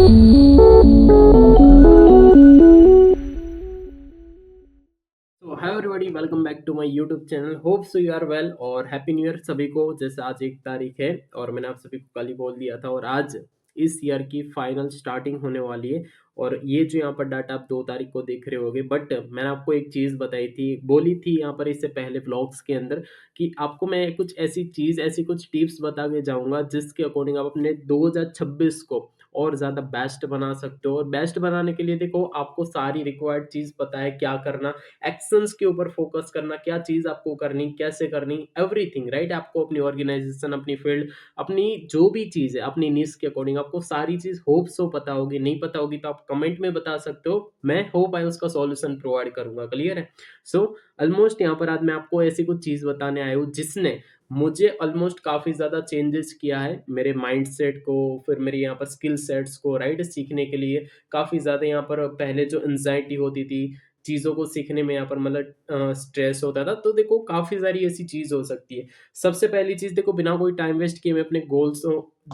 तो hi everybody, welcome back to my YouTube channel. Hope so you are well और happy new year सभी को। जैसे आज 1 तारीख है और मैंने आप सभी को कल ही बोल दिया था, और आज इस ईयर की फाइनल स्टार्टिंग होने वाली है। और ये जो यहाँ पर डाटा आप 2 तारीख को देख रहे होगे, बट मैंने आपको एक चीज़ बताई थी, बोली थी यहाँ पर इससे पहले व्लॉग्स के अंदर, कि आपको मैं कुछ ऐसी चीज़, ऐसी कुछ टिप्स बता के जाऊँगा जिसके अकॉर्डिंग आप अपने 2026 को और ज़्यादा बेस्ट बना सकते हो। और बेस्ट बनाने के लिए देखो, आपको सारी रिक्वायर्ड चीज़ पता है क्या करना, एक्शंस के ऊपर फोकस करना, क्या चीज़ आपको करनी, कैसे करनी, एवरीथिंग राइट। आपको अपनी ऑर्गेनाइजेशन, अपनी फील्ड, अपनी जो भी चीज़ है, अपनी निश के अकॉर्डिंग आपको सारी चीज़ होप सो पता होगी। नहीं पता होगी तो आप कमेंट में बता सकते हो, मैं होप आई उसका सॉल्यूशन प्रोवाइड करूंगा। क्लियर है? सो ऑलमोस्ट यहाँ पर आज मैं आपको ऐसी कुछ चीज़ बताने आया हूँ जिसने मुझे ऑलमोस्ट काफ़ी ज़्यादा चेंजेस किया है, मेरे माइंडसेट को, फिर मेरे यहाँ पर स्किल सेट्स को राइट सीखने के लिए। काफ़ी ज़्यादा यहाँ पर पहले जो एंजाइटी होती थी चीज़ों को सीखने में, यहाँ पर मतलब स्ट्रेस होता था, तो देखो काफ़ी सारी ऐसी चीज़ हो सकती है। सबसे पहली चीज़ देखो, बिना कोई टाइम वेस्ट किए मैं अपने गोल्स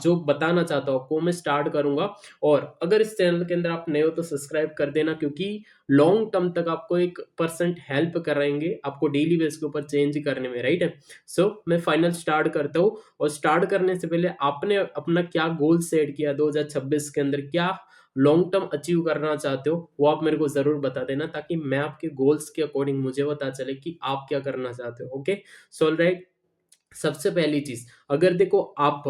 जो बताना चाहता हूँ आपको मैं स्टार्ट करूंगा। और अगर इस चैनल के अंदर आप नए हो तो सब्सक्राइब कर देना, क्योंकि लॉन्ग टर्म तक आपको 1% हेल्प कराएंगे आपको डेली बेस के ऊपर चेंज करने में, राइट है। सो मैं फाइनल स्टार्ट करता हूँ। और स्टार्ट करने से पहले आपने अपना क्या गोल सेट किया 2026 के अंदर, क्या लॉन्ग टर्म अचीव करना चाहते हो, वो आप मेरे को जरूर बता देना, ताकि मैं आपके गोल्स के अकॉर्डिंग मुझे पता चले कि आप क्या करना चाहते हो। Okay, so alright. सबसे पहली चीज, अगर देखो आप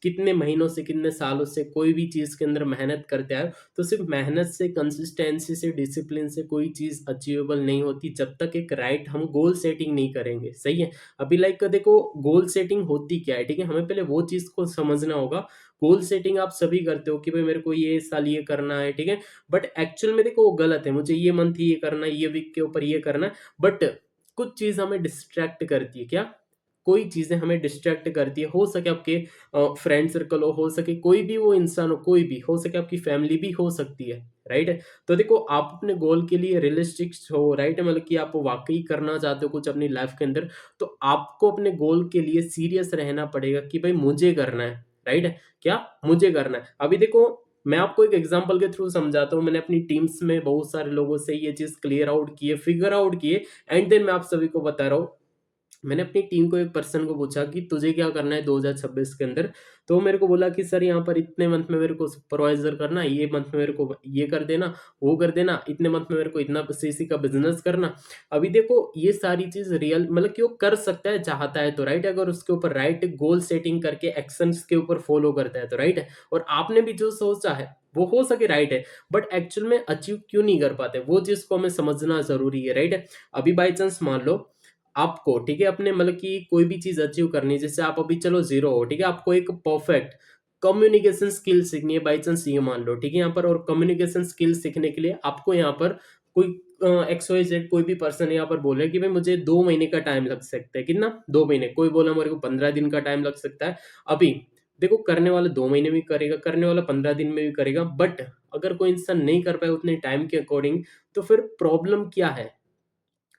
कितने महीनों से, कितने सालों से कोई भी चीज के अंदर मेहनत करते हैं, तो सिर्फ मेहनत से, कंसिस्टेंसी से, डिसिप्लिन से कोई चीज अचीवेबल नहीं होती जब तक एक राइट हम गोल सेटिंग नहीं करेंगे। सही है? अभी लाइक देखो, गोल सेटिंग होती क्या है, ठीक है, हमें पहले वो चीज को समझना होगा। गोल सेटिंग आप सभी करते हो कि भाई मेरे को ये साल ये करना है, ठीक है, बट एक्चुअल में देखो वो गलत है। मुझे ये मंथ ये करना है, ये वीक के ऊपर ये करना है, बट कुछ चीज हमें डिस्ट्रैक्ट करती है। क्या? कोई चीजें हमें डिस्ट्रैक्ट करती है, हो सके आपके फ्रेंड सर्कल हो सके कोई भी वो इंसान कोई भी हो सके, आपकी फैमिली भी हो सकती है, राइट। तो देखो, आप अपने गोल के लिए रियलिस्टिक हो, राइट, मतलब कि आप वाकई करना चाहते हो कुछ अपनी लाइफ के अंदर, तो आपको अपने गोल के लिए सीरियस रहना पड़ेगा कि भाई मुझे करना है, राइट। क्या? मुझे करना है। अभी देखो, मैं आपको एक एग्जांपल के थ्रू समझाता हूँ। मैंने अपनी टीम्स में बहुत सारे लोगों से ये चीज क्लियर आउट की है, फिगर आउट किए, एंड देन मैं आप सभी को बता रहा हूँ। मैंने अपनी टीम को, एक पर्सन को पूछा कि तुझे क्या करना है 2026 के अंदर, तो वो मेरे को बोला कि सर यहाँ पर इतने मंथ में मेरे को सुपरवाइजर करना, ये मंथ में मेरे को ये कर देना, वो कर देना, इतने मंथ में मेरे को इतना सीसी का बिजनेस करना। अभी देखो, ये सारी चीज रियल मतलब कि वो कर सकता है, चाहता है तो, राइट, अगर उसके ऊपर राइट गोल सेटिंग करके एक्शंस के ऊपर फॉलो करता है तो, राइट है। और आपने भी जो सोचा है वो हो सके राइट है, बट एक्चुअल में अचीव क्यों नहीं कर पाते, वो चीज को हमें समझना जरूरी है, राइट है। अभी बाई चांस मान लो आपको, ठीक है, अपने मतलब कि कोई भी चीज अचीव करनी है, जैसे आप अभी चलो जीरो हो, ठीक है, आपको एक परफेक्ट कम्युनिकेशन स्किल सीखनी है, बाई चांस ये मान लो, ठीक है, यहाँ पर। और कम्युनिकेशन स्किल सीखने के लिए आपको यहाँ पर कोई एक्स वाई जेड कोई भी पर्सन यहाँ पर बोले कि भाई मुझे 2 महीने का टाइम लग सकता है, कितना? 2 महीने। कोई बोला मेरे को 15 दिन का टाइम लग सकता है। अभी देखो, करने वाला 2 महीने में करेगा, करने वाला 15 दिन में भी करेगा, बट अगर कोई इंसान नहीं कर पाए उतने टाइम के अकॉर्डिंग, तो फिर प्रॉब्लम क्या है,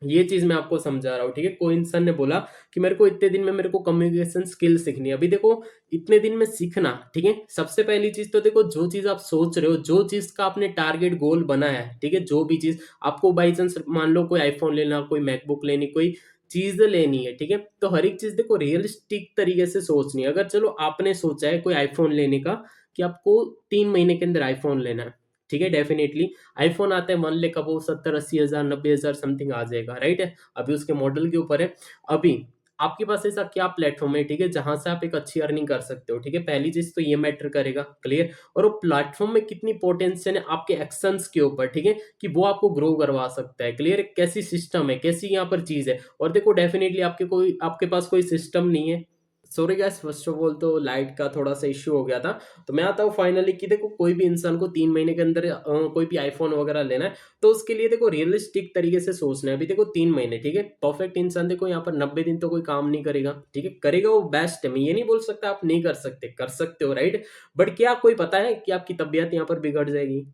ये चीज मैं आपको समझा रहा हूँ, ठीक है। कोई इंसान ने बोला कि मेरे को इतने दिन में मेरे को कम्युनिकेशन स्किल सीखनी है। अभी देखो, इतने दिन में सीखना, ठीक है, सबसे पहली चीज तो देखो, जो चीज आप सोच रहे हो, जो चीज का आपने टारगेट गोल बनाया है, ठीक है, जो भी चीज आपको बाई चांस मान लो कोई आईफोन लेना, कोई मैकबुक लेनी, कोई चीज लेनी है, ठीक है, तो हर एक चीज देखो रियलिस्टिक तरीके से सोचनी है। अगर चलो आपने सोचा है कोई आईफोन लेने का, कि आपको 3 महीने के अंदर आईफोन लेना है, ठीक है, डेफिनेटली आईफोन आता है 1 लाख का, वो 70-80 हज़ार 90 हज़ार समथिंग आ जाएगा, राइट है। अभी उसके मॉडल के ऊपर है। अभी आपके पास ऐसा क्या प्लेटफॉर्म है, ठीक है, जहां से आप एक अच्छी अर्निंग कर सकते हो, ठीक है, पहली चीज तो ये मैटर करेगा, क्लियर। और वो प्लेटफॉर्म में कितनी पोटेंशियल है आपके एक्शंस के ऊपर, ठीक है, कि वो आपको ग्रो करवा सकता है, क्लियर। कैसी सिस्टम है, कैसी यहाँ पर चीज है। और देखो, डेफिनेटली आपके पास कोई सिस्टम नहीं है। Sorry gas, first of all तो लाइट का थोड़ा सा इश्यू हो गया था। तो मैं आता हूँ फाइनली कि देखो, कोई भी इंसान को 3 महीने के अंदर कोई भी आईफोन वगैरह लेना है, तो उसके लिए देखो रियलिस्टिक तरीके से सोचना है। अभी देखो 3 महीने, ठीक है, परफेक्ट इंसान देखो यहाँ पर 90 दिन तो कोई काम नहीं करेगा, ठीक है, करेगा वो बेस्ट है, मैं ये नहीं बोल सकता आप नहीं कर सकते, कर सकते हो, राइट। बट क्या कोई पता है कि आपकी तबीयत यहाँ पर बिगड़ जाएगी?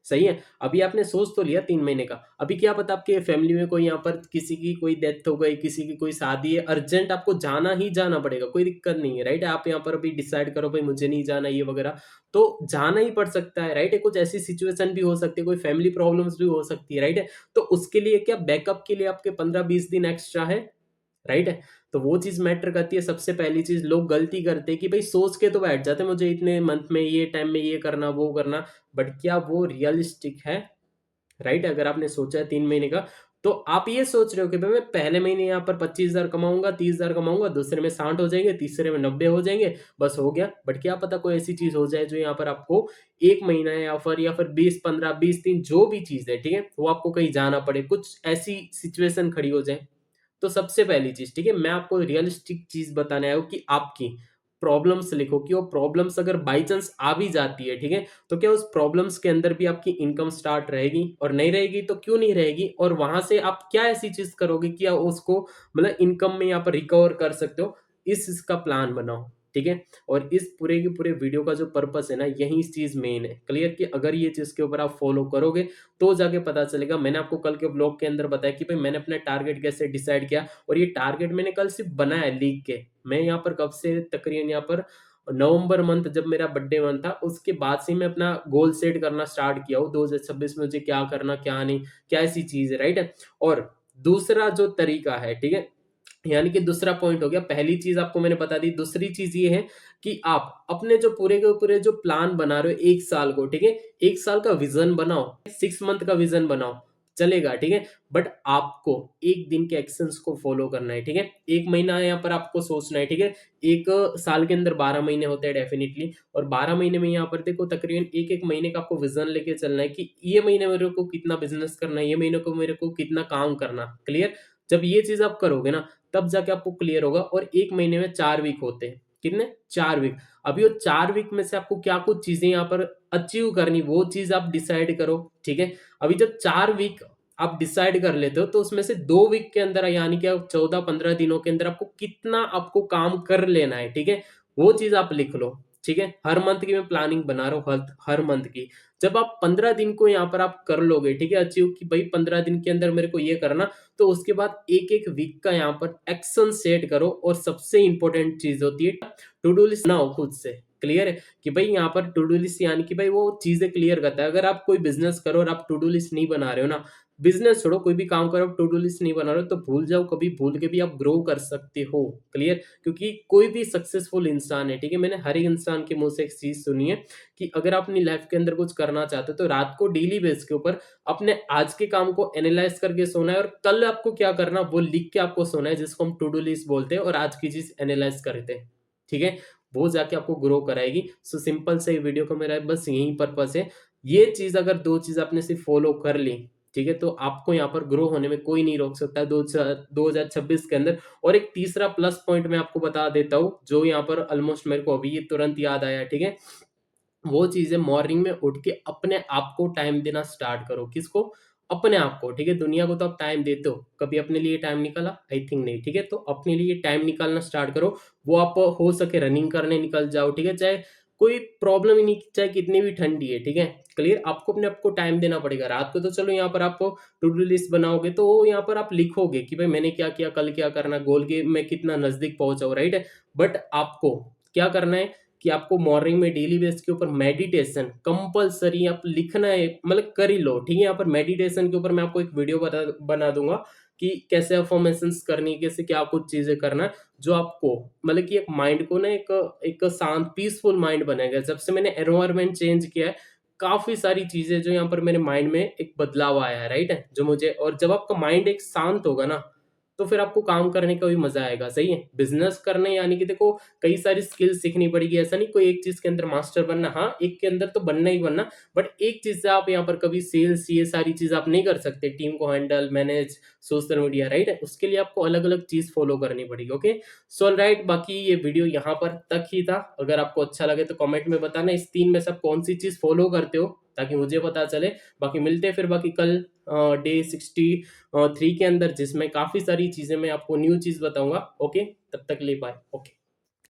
सही है। अभी आपने सोच तो लिया 3 महीने का, अभी क्या पता आपके फैमिली में कोई यहाँ पर किसी की कोई डेथ हो गई, किसी की कोई शादी है, अर्जेंट आपको जाना ही जाना पड़ेगा, कोई दिक्कत नहीं है, राइट? आप यहाँ पर अभी डिसाइड करो भाई मुझे नहीं जाना ये वगैरह, तो जाना ही पड़ सकता है, राइट? कुछ ऐसी सिचुएशन भी हो सकती है, कोई फैमिली प्रॉब्लम्स भी हो सकती है, राइट? तो उसके लिए क्या बैकअप के लिए आपके 15-20 दिन एक्स्ट्रा है, राइट है। तो वो चीज मैटर करती है। सबसे पहली चीज लोग गलती करते हैं कि भाई सोच के तो बैठ जाते हैं मुझे इतने मंथ में ये टाइम में ये करना वो करना, बट क्या वो रियलिस्टिक है, राइट? अगर आपने सोचा है 3 महीने का, तो आप ये सोच रहे हो कि भाई मैं पहले महीने यहाँ पर 25,000 कमाऊंगा, 30,000 कमाऊंगा, दूसरे में 60 हो जाएंगे, तीसरे में 90 हो जाएंगे, बस हो गया। बट क्या पता कोई ऐसी चीज हो जाए जो यहाँ पर आपको 1 महीना या फिर 20, 15, 20 दिन जो भी चीज है, ठीक है, वो आपको कहीं जाना पड़े, कुछ ऐसी सिचुएशन खड़ी हो जाए। तो सबसे पहली चीज, ठीक है, मैं आपको रियलिस्टिक चीज बताने आया हूँ कि आपकी प्रॉब्लम्स लिखो, कि वो प्रॉब्लम्स अगर बाई चांस आ भी जाती है, ठीक है, तो क्या उस प्रॉब्लम्स के अंदर भी आपकी इनकम स्टार्ट रहेगी, और नहीं रहेगी तो क्यों नहीं रहेगी, और वहां से आप क्या ऐसी चीज करोगे कि आप उसको मतलब इनकम में यहाँ पर रिकवर कर सकते हो, इस इसका प्लान बनाओ, ठीक है। और इस पूरे के पूरे वीडियो का जो पर्पस है ना, यही चीज मेन है, क्लियर, कि अगर ये चीज के ऊपर आप फॉलो करोगे तो जाके पता चलेगा। मैंने आपको कल के ब्लॉग के अंदर बताया कि भाई मैंने अपना टारगेट कैसे डिसाइड किया, और ये टारगेट मैंने कल सिर्फ बनाया लिख के। मैं यहाँ पर कब से तकरीबन यहाँ पर नवंबर मंथ, जब मेरा बर्थडे मंथ था, उसके बाद से मैं अपना गोल सेट करना स्टार्ट किया हूँ 2026 में मुझे क्या करना क्या नहीं, क्या ऐसी चीज है, राइट है। और दूसरा जो तरीका है, ठीक है, यानी कि दूसरा पॉइंट हो गया, पहली चीज आपको मैंने बता दी, दूसरी चीज ये है कि आप अपने जो पूरे के पूरे जो प्लान बना रहे हो 1 साल को, ठीक है, 1 साल का विजन बनाओ, 6 मंथ का विजन बनाओ, चलेगा, ठीक है। बट आपको एक दिन के एक्शंस को फॉलो करना है, ठीक है। 1 महीना यहाँ पर आपको सोचना है, ठीक है। एक साल के अंदर 12 महीने होते हैं डेफिनेटली, और 12 महीने में यहाँ पर देखो तकरीबन एक एक महीने का आपको विजन लेके चलना है कि ये महीने मेरे को कितना बिजनेस करना है, ये महीने को मेरे को कितना काम करना, क्लियर। जब ये चीज आप करोगे ना, तब जाके आपको क्लियर होगा। और एक महीने में 4 वीक होते हैं, कितने, 4 वीक। अभी वो 4 वीक में से आपको क्या कुछ चीजें यहाँ पर अचीव करनी, वो चीज आप डिसाइड करो, ठीक है। अभी जब 4 वीक आप डिसाइड कर लेते हो, तो उसमें से 2 वीक के अंदर यानी कि 14-15 दिनों के अंदर आपको कितना आपको काम कर लेना है, ठीक है, वो चीज आप लिख लो, ठीक है। हर मंथ की मैं प्लानिंग बना रहा हूँ, हर मंथ की। जब आप 15 दिन को यहाँ पर आप कर लोगे, ठीक है, अचीव, कि भाई 15 दिन के अंदर मेरे को ये करना, तो उसके बाद एक एक वीक का यहाँ पर एक्शन सेट करो। और सबसे इंपॉर्टेंट चीज होती है टू डू लिस्ट बनाओ खुद से, क्लियर है, कि भाई यहाँ पर टू डू लिस्ट यानी कि भाई वो चीजें क्लियर करता है। अगर आप कोई बिजनेस करो और आप टू डू लिस्ट नहीं बना रहे हो ना, बिजनेस छोड़ो, कोई भी काम करो, टू डू लिस्ट नहीं बना रहे हो, तो भूल जाओ, कभी भूल के भी आप ग्रो कर सकते हो, क्लियर। क्योंकि कोई भी सक्सेसफुल इंसान है, ठीक है, मैंने हर एक इंसान के मुंह से एक चीज सुनी है कि अगर आप अपनी लाइफ के अंदर कुछ करना चाहते हो, तो रात को डेली बेस के ऊपर अपने आज के काम को एनालाइज करके सोना है, और कल आपको क्या करना वो लिख के आपको सोना है, जिसको हम टू डू लिस्ट बोलते हैं, और आज की चीज एनालाइज करते हैं, ठीक है। वो जाके आपको ग्रो कराएगी। सो सिंपल से वीडियो का मेरा बस यही पर्पस है। ये चीज अगर दो चीज आपने सिर्फ फॉलो कर ली, ठीक है, तो आपको यहाँ पर ग्रो होने में कोई नहीं रोक सकता 2026 के अंदर। और एक तीसरा प्लस पॉइंट मैं आपको बता देता हूँ, जो यहाँ पर ऑलमोस्ट मेरे को अभी ये तुरंत याद आया, ठीक है। वो चीज है, मॉर्निंग में उठ के अपने आप को टाइम देना स्टार्ट करो। किसको? अपने आप को, ठीक है। दुनिया को तो आप टाइम देते हो, कभी अपने लिए टाइम निकाला? आई थिंक नहीं, ठीक है। तो अपने लिए टाइम निकालना स्टार्ट करो। वो आप हो सके रनिंग करने निकल जाओ, ठीक है, चाहे कोई प्रॉब्लम ही नहीं, चाहे कितनी भी ठंडी है, ठीक है, क्लियर। आपको अपने आप को टाइम देना पड़ेगा। रात को तो चलो यहाँ पर आपको टू डू लिस्ट बनाओगे, तो वो यहाँ पर आप लिखोगे कि भाई मैंने क्या किया, कल क्या करना, गोल के मैं कितना नजदीक पहुंचा हूं, राइट है। बट आपको क्या करना है कि आपको मॉर्निंग में डेली बेस के ऊपर मेडिटेशन कंपलसरी आप लिखना है, मतलब कर ही लो, ठीक है। यहाँ पर मेडिटेशन के ऊपर मैं आपको एक वीडियो बना दूंगा कि कैसे अफर्मेशंस करनी है, कैसे क्या कुछ चीजें करना है, जो आपको मतलब कि एक माइंड को ना एक एक शांत पीसफुल माइंड बनेगा। जब से मैंने एनवायरनमेंट चेंज किया है, काफी सारी चीजें जो यहाँ पर मेरे माइंड में एक बदलाव आया है, राइट है, जो मुझे। और जब आपका माइंड एक शांत होगा ना, तो फिर आपको काम करने का भी मजा आएगा, सही है। बिजनेस करने यानी कि देखो कई सारी स्किल सीखनी पड़ेगी, ऐसा नहीं कोई एक चीज के अंदर मास्टर बनना, हाँ एक के अंदर तो बनना ही बनना, बट एक चीज से आप यहाँ पर कभी सेल्स ये सारी चीज आप नहीं कर सकते, टीम को handle manage social media, right है, उसके लिए आपको अलग अलग चीज फॉलो करनी पड़ेगी। ओके, सो राइट, बाकी ये वीडियो यहाँ पर तक ही था। अगर आपको अच्छा लगे तो कमेंट में बताना इस 3 में से आप कौन सी चीज फॉलो करते हो, ताकि मुझे पता चले। बाकी मिलते हैं फिर बाकी कल डे 63 के अंदर, जिसमें काफी सारी चीजें मैं आपको न्यू चीज बताऊंगा। ओके, तब तक ले बाय। ओके।